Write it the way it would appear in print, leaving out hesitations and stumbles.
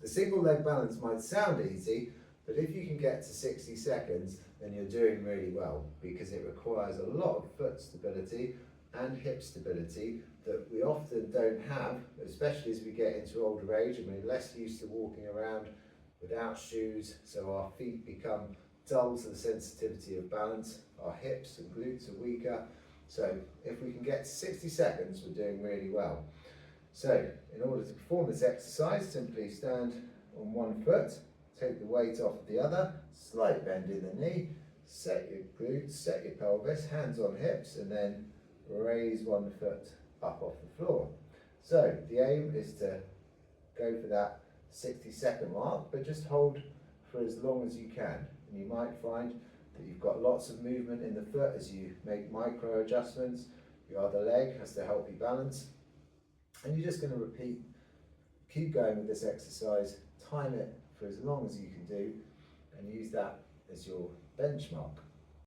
The single leg balance might sound easy, but if you can get to 60 seconds, then you're doing really well, because it requires a lot of foot stability and hip stability that we often don't have, especially as we get into older age and we're less used to walking around without shoes, so our feet become dull to the sensitivity of balance, our hips and glutes are weaker. So if we can get to 60 seconds, we're doing really well. So in order to perform this exercise, simply stand on one foot, take the weight off of the other, slight bend in the knee, set your glutes, set your pelvis, hands on hips, and then raise one foot up off the floor. So the aim is to go for that 60-second mark, but just hold for as long as you can. And you might find that you've got lots of movement in the foot as you make micro adjustments. Your other leg has to help you balance. And you're just going to keep going with this exercise, time it for as long as you can do, and use that as your benchmark.